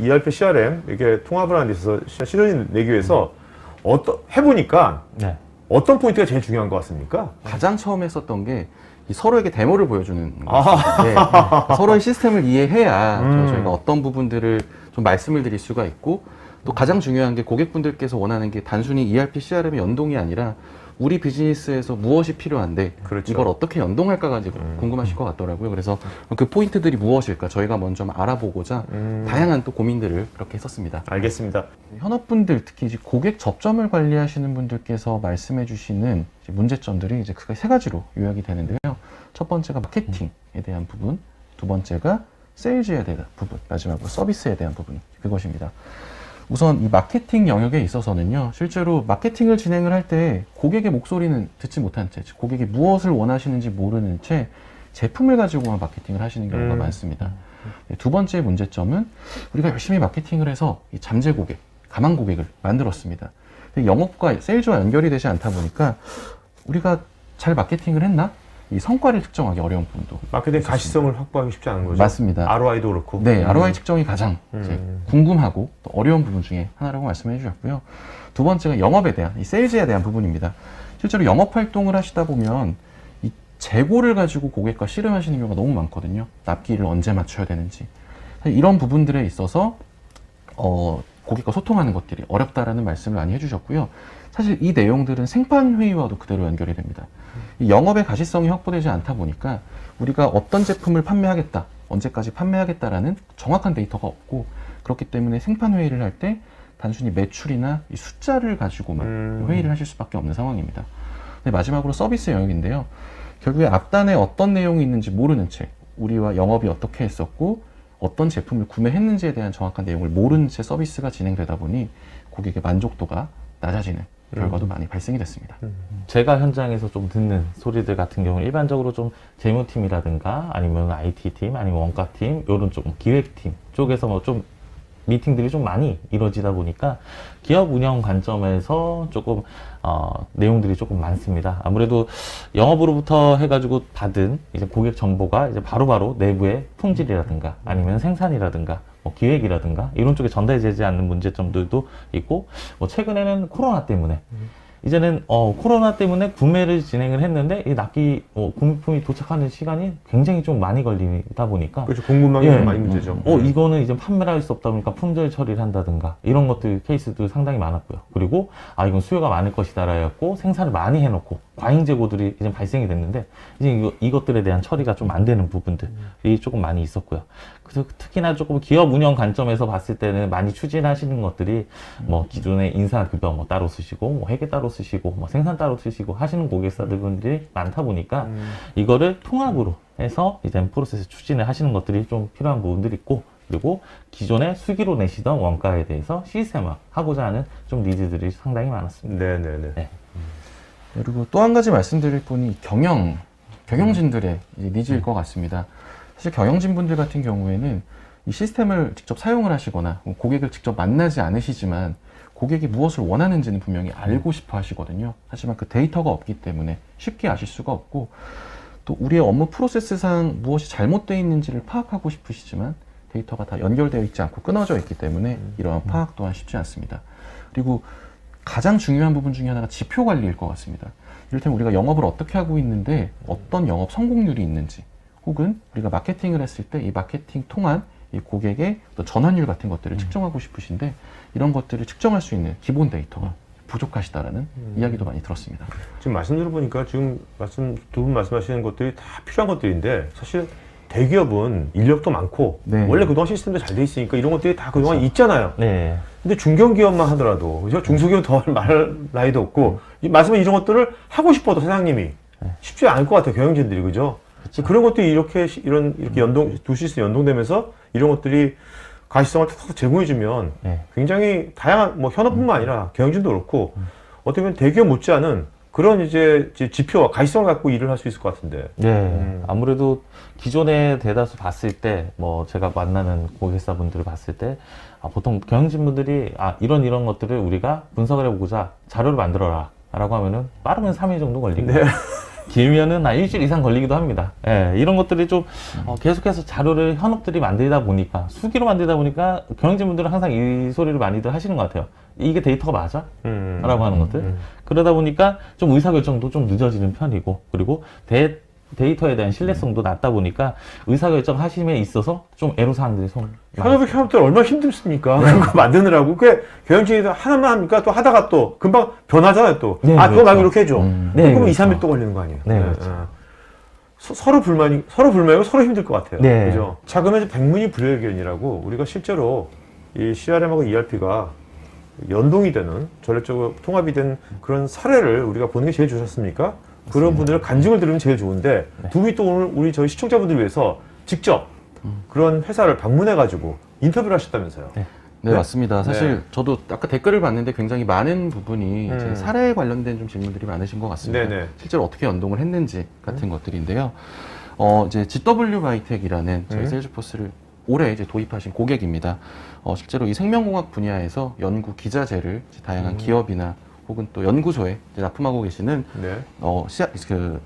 ERP, CRM 이게 통합을 하는 데 있어서 시너지 내기 위해서 해보니까 네. 어떤 포인트가 제일 중요한 것 같습니까? 가장 처음 했었던 게 이 서로에게 데모를 보여주는 거예요. 서로의 시스템을 이해해야 저희가 어떤 부분들을 좀 말씀을 드릴 수가 있고, 또 가장 중요한 게 고객분들께서 원하는 게 단순히 ERP, CRM의 연동이 아니라 우리 비즈니스에서 무엇이 필요한데 그렇죠. 이걸 어떻게 연동할까가 이제 궁금하실 것 같더라고요. 그래서 그 포인트들이 무엇일까 저희가 먼저 좀 알아보고자 다양한 또 고민들을 그렇게 했었습니다. 알겠습니다. 현업분들, 특히 이제 고객 접점을 관리하시는 분들께서 말씀해 주시는 이제 문제점들이 이제 크게 세 가지로 요약이 되는데요. 첫 번째가 마케팅에 대한 부분, 두 번째가 세일즈에 대한 부분, 마지막으로 서비스에 대한 부분, 그것입니다. 우선 이 마케팅 영역에 있어서는요, 실제로 마케팅을 진행을 할 때 고객의 목소리는 듣지 못한 채, 고객이 무엇을 원하시는지 모르는 채 제품을 가지고만 마케팅을 하시는 경우가 많습니다. 두 번째 문제점은 우리가 열심히 마케팅을 해서 이 잠재 고객, 가망 고객을 만들었습니다. 근데 영업과 세일즈와 연결이 되지 않다 보니까 우리가 잘 마케팅을 했나? 이 성과를 측정하기 어려운 부분도 마케팅 가시성을 확보하기 쉽지 않은 거죠. 맞습니다. ROI도 그렇고. 네, ROI 측정이 가장 이제 궁금하고 또 어려운 부분 중에 하나라고 말씀해 주셨고요. 두 번째가 영업에 대한, 이 세일즈에 대한 부분입니다. 실제로 영업 활동을 하시다 보면 이 재고를 가지고 고객과 씨름하시는 경우가 너무 많거든요. 납기를 언제 맞춰야 되는지. 사실 이런 부분들에 있어서 고객과 소통하는 것들이 어렵다라는 말씀을 많이 해주셨고요. 사실 이 내용들은 생판 회의와도 그대로 연결이 됩니다. 이 영업의 가시성이 확보되지 않다 보니까 우리가 어떤 제품을 판매하겠다, 언제까지 판매하겠다라는 정확한 데이터가 없고, 그렇기 때문에 생판 회의를 할 때 단순히 매출이나 이 숫자를 가지고만 회의를 하실 수밖에 없는 상황입니다. 네, 마지막으로 서비스 영역인데요. 결국에 앞단에 어떤 내용이 있는지 모르는 채 우리와 영업이 어떻게 했었고 어떤 제품을 구매했는지에 대한 정확한 내용을 모르는 채 서비스가 진행되다 보니 고객의 만족도가 낮아지는 결과도 많이 발생이 됐습니다. 제가 현장에서 좀 듣는 소리들 같은 경우는 일반적으로 좀 재무팀이라든가 아니면 IT팀 아니면 원가팀 이런 조금 기획팀 쪽에서 뭐 좀 미팅들이 좀 많이 이루어지다 보니까 기업 운영 관점에서 조금 내용들이 조금 많습니다. 아무래도 영업으로부터 해가지고 받은 이제 고객 정보가 이제 바로바로 내부의 품질이라든가 아니면 생산이라든가 뭐 기획이라든가 이런 쪽에 전달되지 않는 문제점들도 있고, 뭐 최근에는 코로나 때문에 이제는 코로나 때문에 구매를 진행을 했는데 이 납기 구매품이 도착하는 시간이 굉장히 좀 많이 걸리다 보니까 그렇죠. 공급망이 예. 많이 문제죠. 이거는 이제 판매를 할 수 없다 보니까 품절 처리를 한다든가 이런 것들 케이스도 상당히 많았고요. 그리고 이건 수요가 많을 것이다 라고 생산을 많이 해놓고 과잉 재고들이 이제 발생이 됐는데 이제 이것들에 대한 처리가 좀 안 되는 부분들이 조금 많이 있었고요. 그래서 특히나 조금 기업 운영 관점에서 봤을 때는 많이 추진하시는 것들이 뭐 기존의 인사급여 뭐 따로 쓰시고 뭐 회계 따로 쓰시고 뭐 생산 따로 쓰시고 하시는 고객사들분들이 많다 보니까 이거를 통합으로 해서 이제 프로세스 추진을 하시는 것들이 좀 필요한 부분들이 있고, 그리고 기존에 수기로 내시던 원가에 대해서 시스템화 하고자 하는 좀 니즈들이 상당히 많았습니다. 네네네. 네. 그리고 또 한 가지 말씀드릴 분이 경영진들의 이제 니즈일 것 같습니다. 사실 경영진 분들 같은 경우에는 이 시스템을 직접 사용을 하시거나 고객을 직접 만나지 않으시지만 고객이 무엇을 원하는지는 분명히 알고 싶어 하시거든요. 하지만 그 데이터가 없기 때문에 쉽게 아실 수가 없고, 또 우리의 업무 프로세스상 무엇이 잘못되어 있는지를 파악하고 싶으시지만 데이터가 다 연결되어 있지 않고 끊어져 있기 때문에 이러한 파악 또한 쉽지 않습니다. 그리고 가장 중요한 부분 중에 하나가 지표 관리일 것 같습니다. 이를테면 우리가 영업을 어떻게 하고 있는데 어떤 영업 성공률이 있는지, 혹은 우리가 마케팅을 했을 때 이 마케팅 통한 이 고객의 또 전환율 같은 것들을 측정하고 싶으신데 이런 것들을 측정할 수 있는 기본 데이터가 부족하시다라는 이야기도 많이 들었습니다. 지금 말씀 들어보니까 지금 두 분 말씀하시는 것들이 다 필요한 것들인데 사실 대기업은 인력도 많고 네. 원래 그동안 시스템도 잘 돼 있으니까 이런 것들이 다 그동안 있잖아요. 네. 근데 중견기업만 하더라도 그죠? 중소기업 더 말할 나이도 없고 말씀은 이런 것들을 하고 싶어도 사장님이 쉽지 않을 것 같아요. 경영진들이 그죠? 그런 것들이 이렇게 두 시스템 연동되면서 이런 것들이 가시성을 탁탁 제공해주면 굉장히 다양한 뭐 현업뿐만 아니라 경영진도 그렇고 어떻게 보면 대기업 못지않은 그런 이제 지표와 가시성을 갖고 일을 할 수 있을 것 같은데. 네. 아무래도 기존에 대다수 봤을 때, 뭐 제가 만나는 고객사분들을 봤을 때, 보통 경영진분들이 이런 것들을 우리가 분석을 해보고자 자료를 만들어라 라고 하면은 빠르면 3일 정도 걸리고. 네. 길면은 한 일주일 이상 걸리기도 합니다. 예, 이런 것들이 좀 계속해서 자료를 현업들이 만들다 보니까 수기로 만들다 보니까 경영진분들은 항상 이 소리를 많이들 하시는 것 같아요. 이게 데이터가 맞아? 라고 하는 것들. 그러다 보니까 좀 의사결정도 좀 늦어지는 편이고, 그리고 데이터에 대한 신뢰성도 낮다 보니까 의사결정 하심에 있어서 좀 애로사항들이 현업들 얼마나 힘듭니까? 그거 만드느라고. 그 경영진이 하나만 합니까? 또 하다가 또 금방 변하잖아요, 또. 네, 그거 그렇죠. 말고 이렇게 해줘. 네, 그러면 2, 그렇죠. 3일 또 걸리는 거 아니에요? 네, 그렇죠. 서로 불만이고 서로 힘들 것 같아요. 네. 그죠? 자, 그러면 이제 백문이 불여일견이라고 우리가 실제로 이 CRM하고 ERP가 연동이 되는, 전략적으로 통합이 된 그런 사례를 우리가 보는 게 제일 좋았습니까? 그런 분들의 간증을 들으면 제일 좋은데, 두 분이 또 오늘 우리 저희 시청자분들을 위해서 직접 그런 회사를 방문해가지고 인터뷰를 하셨다면서요? 네, 네? 맞습니다. 사실 네. 저도 아까 댓글을 봤는데 굉장히 많은 부분이 이제 음. 사례에 관련된 좀 질문들이 많으신 것 같습니다. 네네. 실제로 어떻게 연동을 했는지 같은 것들인데요. 이제 GW 바이텍이라는 저희 세일즈포스를 올해 이제 도입하신 고객입니다. 실제로 이 생명공학 분야에서 연구 기자재를 이제 다양한 기업이나 혹은 또 연구소에 이제 납품하고 계시는 네.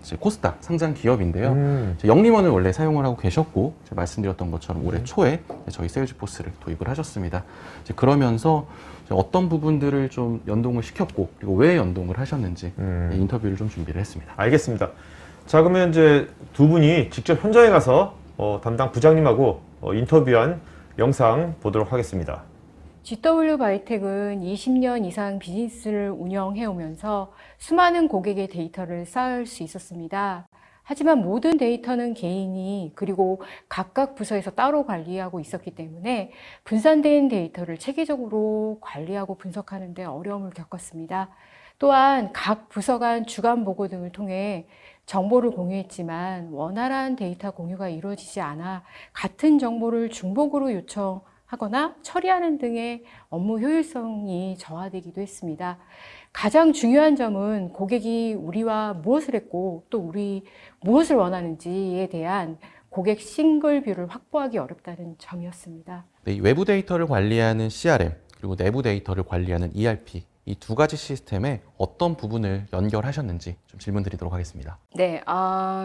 이제 코스닥 상장 기업인데요. 이제 영림원을 원래 사용을 하고 계셨고, 제가 말씀드렸던 것처럼 올해 초에 이제 저희 세일즈포스를 도입을 하셨습니다. 이제 그러면서 이제 어떤 부분들을 좀 연동을 시켰고, 그리고 왜 연동을 하셨는지 인터뷰를 좀 준비를 했습니다. 알겠습니다. 자, 그러면 이제 두 분이 직접 현장에 가서 담당 부장님하고 인터뷰한 영상 보도록 하겠습니다. GW 바이텍은 20년 이상 비즈니스를 운영해 오면서 수많은 고객의 데이터를 쌓을 수 있었습니다. 하지만 모든 데이터는 개인이 그리고 각각 부서에서 따로 관리하고 있었기 때문에 분산된 데이터를 체계적으로 관리하고 분석하는 데 어려움을 겪었습니다. 또한 각 부서 간 주간 보고 등을 통해 정보를 공유했지만 원활한 데이터 공유가 이루어지지 않아 같은 정보를 중복으로 요청하거나 처리하는 등의 업무 효율성이 저하되기도 했습니다. 가장 중요한 점은 고객이 우리와 무엇을 했고 또 우리 무엇을 원하는지에 대한 고객 싱글뷰를 확보하기 어렵다는 점이었습니다. 네, 이 외부 데이터를 관리하는 CRM 그리고 내부 데이터를 관리하는 ERP 이 두 가지 시스템에 어떤 부분을 연결하셨는지 좀 질문 드리도록 하겠습니다. 네,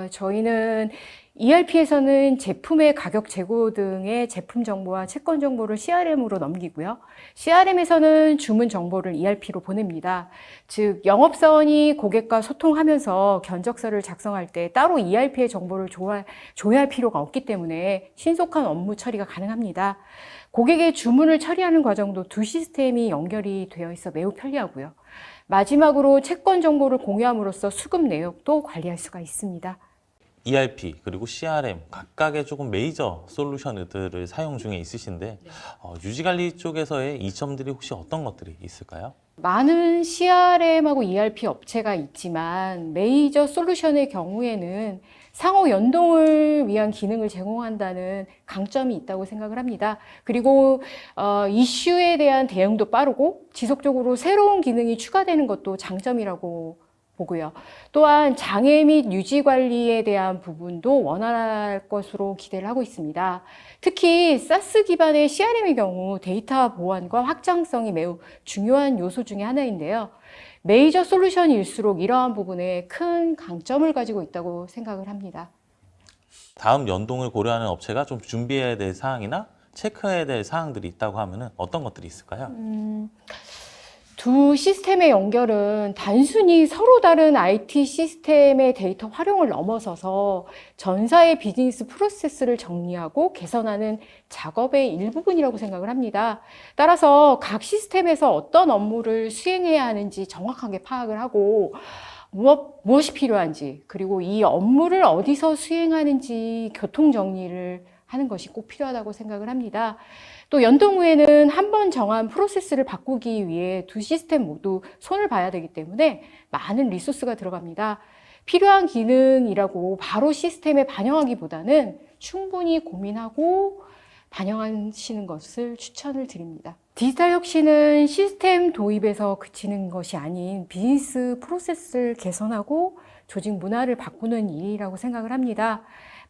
저희는 ERP에서는 제품의 가격 재고 등의 제품 정보와 채권 정보를 CRM으로 넘기고요. CRM에서는 주문 정보를 ERP로 보냅니다. 즉, 영업사원이 고객과 소통하면서 견적서를 작성할 때 따로 ERP의 정보를 조회할 필요가 없기 때문에 신속한 업무 처리가 가능합니다. 고객의 주문을 처리하는 과정도 두 시스템이 연결이 되어 있어 매우 편리하고요. 마지막으로 채권 정보를 공유함으로써 수급 내역도 관리할 수가 있습니다. ERP 그리고 CRM 각각의 조금 메이저 솔루션들을 사용 중에 있으신데 유지관리 쪽에서의 이점들이 혹시 어떤 것들이 있을까요? 많은 CRM하고 ERP 업체가 있지만 메이저 솔루션의 경우에는 상호 연동을 위한 기능을 제공한다는 강점이 있다고 생각을 합니다. 그리고 이슈에 대한 대응도 빠르고 지속적으로 새로운 기능이 추가되는 것도 장점이라고 보고요. 또한 장애 및 유지 관리에 대한 부분도 원활할 것으로 기대를 하고 있습니다. 특히 SaaS 기반의 CRM의 경우 데이터 보안과 확장성이 매우 중요한 요소 중에 하나인데요. 메이저 솔루션일수록 이러한 부분에 큰 강점을 가지고 있다고 생각을 합니다. 다음 연동을 고려하는 업체가 좀 준비해야 될 사항이나 체크해야 될 사항들이 있다고 하면 어떤 것들이 있을까요? 두 시스템의 연결은 단순히 서로 다른 IT 시스템의 데이터 활용을 넘어서서 전사의 비즈니스 프로세스를 정리하고 개선하는 작업의 일부분이라고 생각을 합니다. 따라서 각 시스템에서 어떤 업무를 수행해야 하는지 정확하게 파악을 하고 무엇이 필요한지 그리고 이 업무를 어디서 수행하는지 교통 정리를 하는 것이 꼭 필요하다고 생각을 합니다. 또 연동 후에는 한 번 정한 프로세스를 바꾸기 위해 두 시스템 모두 손을 봐야 되기 때문에 많은 리소스가 들어갑니다. 필요한 기능이라고 바로 시스템에 반영하기보다는 충분히 고민하고 반영하시는 것을 추천을 드립니다. 디지털 혁신은 시스템 도입에서 그치는 것이 아닌 비즈니스 프로세스를 개선하고 조직 문화를 바꾸는 일이라고 생각을 합니다.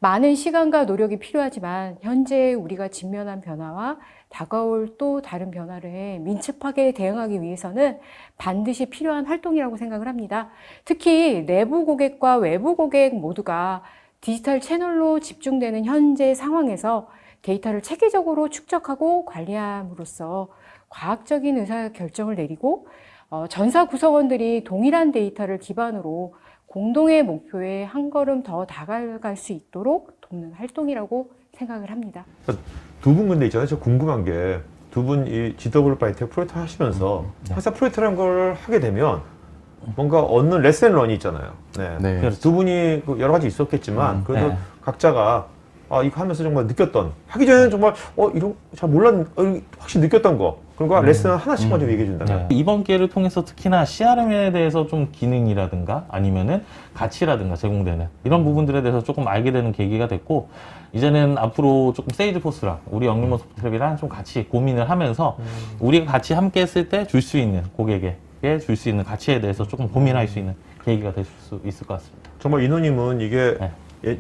많은 시간과 노력이 필요하지만 현재 우리가 직면한 변화와 다가올 또 다른 변화를 민첩하게 대응하기 위해서는 반드시 필요한 활동이라고 생각을 합니다. 특히 내부 고객과 외부 고객 모두가 디지털 채널로 집중되는 현재 상황에서 데이터를 체계적으로 축적하고 관리함으로써 과학적인 의사결정을 내리고 전사 구성원들이 동일한 데이터를 기반으로 공동의 목표에 한 걸음 더 다가갈 수 있도록 돕는 활동이라고 생각을 합니다. 두 분 근데 있잖아요. 저 궁금한 게 두 분 이 GW 바이텍 프로젝트 하시면서 항상 프로젝트라는 걸 하게 되면 뭔가 얻는 레슨런이 있잖아요. 네. 네. 그렇죠. 두 분이 그 여러 가지 있었겠지만 그래도 네. 각자가 이거 하면서 정말 느꼈던 하기 전에는 정말 이런 잘 몰랐는 확실히 느꼈던 거 그런 거 레슨 하나씩만 좀 얘기해 준다면. 네. 이번 기회를 통해서 특히나 CRM에 대해서 좀 기능이라든가 아니면은 가치라든가 제공되는 이런 부분들에 대해서 조금 알게 되는 계기가 됐고, 이제는 앞으로 조금 세일즈포스랑 우리 영리모 소프트랩이랑 좀 같이 고민을 하면서 우리가 같이 함께 했을 때 줄 수 있는 고객에게 줄 수 있는 가치에 대해서 조금 고민할 수 있는 계기가 될 수 있을 것 같습니다. 정말 인호님은 이게 네.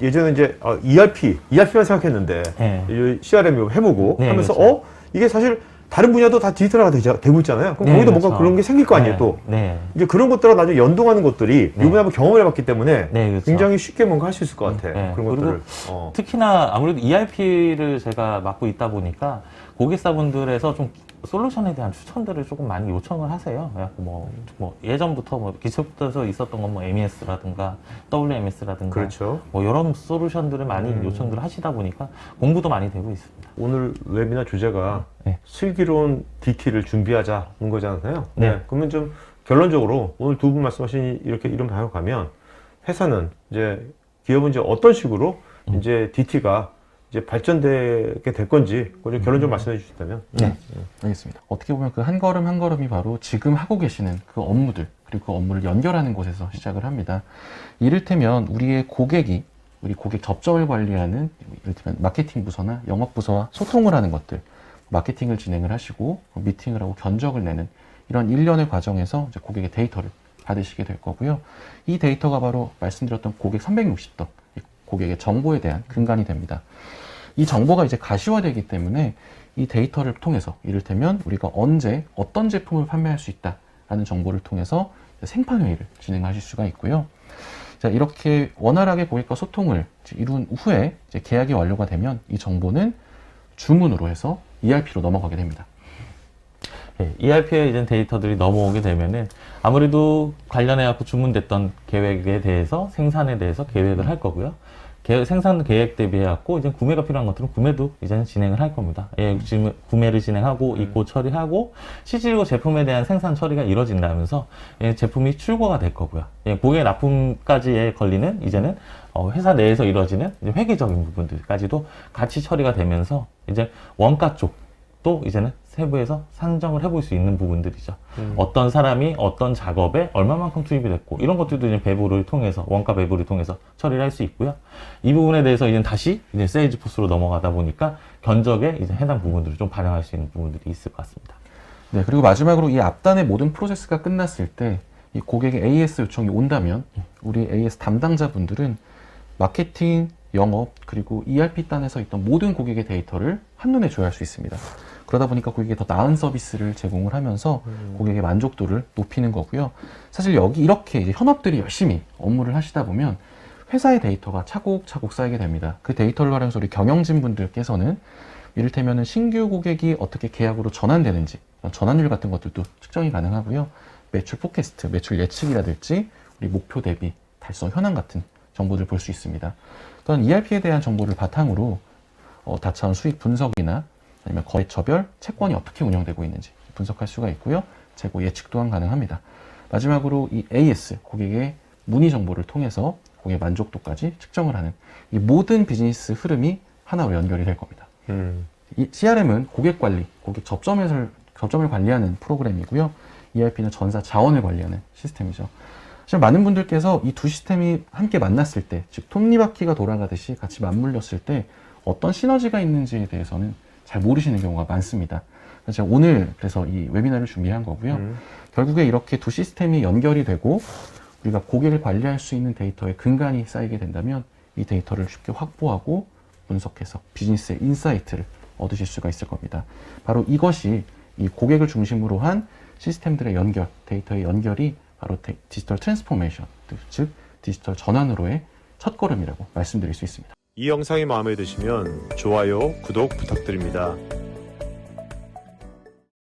예전에 이제 ERP만 생각했는데 네. CRM 해보고 네, 하면서 그렇죠. 이게 사실 다른 분야도 다 디지털화가 되고 있잖아요. 그럼 네, 거기도 그렇죠. 뭔가 그런 게 생길 거 아니에요, 네. 또. 네. 이제 그런 것들하고 나중에 연동하는 것들이 네. 이번에 한번 경험을 해봤기 때문에 네, 그렇죠. 굉장히 쉽게 뭔가 할 수 있을 것 같아. 네. 그런 그리고 것들을. 특히나 아무래도 ERP를 제가 맡고 있다 보니까 고객사분들에서 좀 솔루션에 대한 추천들을 조금 많이 요청을 하세요. 그래갖고 뭐 예전부터 기초부터 있었던 건 MES라든가 WMS라든가 그렇죠. 뭐 이런 솔루션들을 많이 요청들을 하시다 보니까 공부도 많이 되고 있습니다. 오늘 웨비나 주제가 네. 슬기로운 DT를 준비하자는 거잖아요. 네. 그러면 좀 결론적으로 오늘 두 분 말씀하신 이런 방향으로 가면 회사는 이제 기업은 이제 어떤 식으로 이제 DT가 이제 발전되게 될 건지 그걸 결론 좀 말씀해 주신다면. 네. 알겠습니다. 어떻게 보면 그 한 걸음 한 걸음이 바로 지금 하고 계시는 그 업무들, 그리고 그 업무를 연결하는 곳에서 시작을 합니다. 이를테면 우리의 고객이 우리 고객 접점을 관리하는 이를테면 마케팅 부서나 영업 부서와 소통을 하는 것들, 마케팅을 진행을 하시고 미팅을 하고 견적을 내는 이런 일련의 과정에서 이제 고객의 데이터를 받으시게 될 거고요. 이 데이터가 바로 말씀드렸던 고객 360도, 고객의 정보에 대한 근간이 됩니다. 이 정보가 이제 가시화되기 때문에 이 데이터를 통해서 이를테면 우리가 언제 어떤 제품을 판매할 수 있다라는 정보를 통해서 생판회의를 진행하실 수가 있고요. 자, 이렇게 원활하게 고객과 소통을 이룬 후에 이제 계약이 완료가 되면 이 정보는 주문으로 해서 ERP로 넘어가게 됩니다. 네, ERP에 이제 데이터들이 넘어오게 되면은 아무래도 관련해갖고 주문됐던 계획에 대해서 생산에 대해서 계획을 할 거고요. 생산 계획 대비해갖고 이제 구매가 필요한 것들은 구매도 이제는 진행을 할 겁니다. 지금 구매를 진행하고 입고 처리하고 실질로 제품에 대한 생산 처리가 이루어진다면서 제품이 출고가 될 거고요. 고객 납품까지에 걸리는 이제는 회사 내에서 이루어지는 회계적인 부분들까지도 같이 처리가 되면서 이제 원가 쪽도 이제는 세부에서 산정을 해볼 수 있는 부분들이죠. 어떤 사람이 어떤 작업에 얼마만큼 투입이 됐고 이런 것들도 이제 배부를 통해서 원가 배부를 통해서 처리를 할 수 있고요. 이 부분에 대해서 이제 다시 이제 세일즈포스로 넘어가다 보니까 견적에 이제 해당 부분들을 좀 반영할 수 있는 부분들이 있을 것 같습니다. 네, 그리고 마지막으로 이 앞단의 모든 프로세스가 끝났을 때 이 고객의 AS 요청이 온다면 우리 AS 담당자분들은 마케팅, 영업, 그리고 ERP 단에서 있던 모든 고객의 데이터를 한눈에 조회할 수 있습니다. 그러다 보니까 고객에게 더 나은 서비스를 제공을 하면서 고객의 만족도를 높이는 거고요. 사실 여기 이렇게 이제 현업들이 열심히 업무를 하시다 보면 회사의 데이터가 차곡차곡 쌓이게 됩니다. 그 데이터를 활용해서 우리 경영진 분들께서는 이를테면 신규 고객이 어떻게 계약으로 전환되는지 전환율 같은 것들도 측정이 가능하고요. 매출 포캐스트, 매출 예측이라든지 우리 목표 대비 달성 현황 같은 정보들을 볼 수 있습니다. 또한 ERP에 대한 정보를 바탕으로 다차원 수익 분석이나 아니면 거래처별 채권이 어떻게 운영되고 있는지 분석할 수가 있고요. 재고 예측 또한 가능합니다. 마지막으로 이 AS, 고객의 문의 정보를 통해서 고객 만족도까지 측정을 하는 이 모든 비즈니스 흐름이 하나로 연결이 될 겁니다. 이 CRM은 고객 관리, 고객 접점을 관리하는 프로그램이고요. ERP는 전사 자원을 관리하는 시스템이죠. 사실 많은 분들께서 이 두 시스템이 함께 만났을 때, 즉 톱니바퀴가 돌아가듯이 같이 맞물렸을 때 어떤 시너지가 있는지에 대해서는 잘 모르시는 경우가 많습니다. 그래서 제가 오늘 그래서 이 웨비나를 준비한 거고요. 결국에 이렇게 두 시스템이 연결이 되고 우리가 고객을 관리할 수 있는 데이터의 근간이 쌓이게 된다면 이 데이터를 쉽게 확보하고 분석해서 비즈니스의 인사이트를 얻으실 수가 있을 겁니다. 바로 이것이 이 고객을 중심으로 한 시스템들의 연결, 데이터의 연결이 바로 디지털 트랜스포메이션, 즉 디지털 전환으로의 첫걸음이라고 말씀드릴 수 있습니다. 이 영상이 마음에 드시면 좋아요, 구독 부탁드립니다.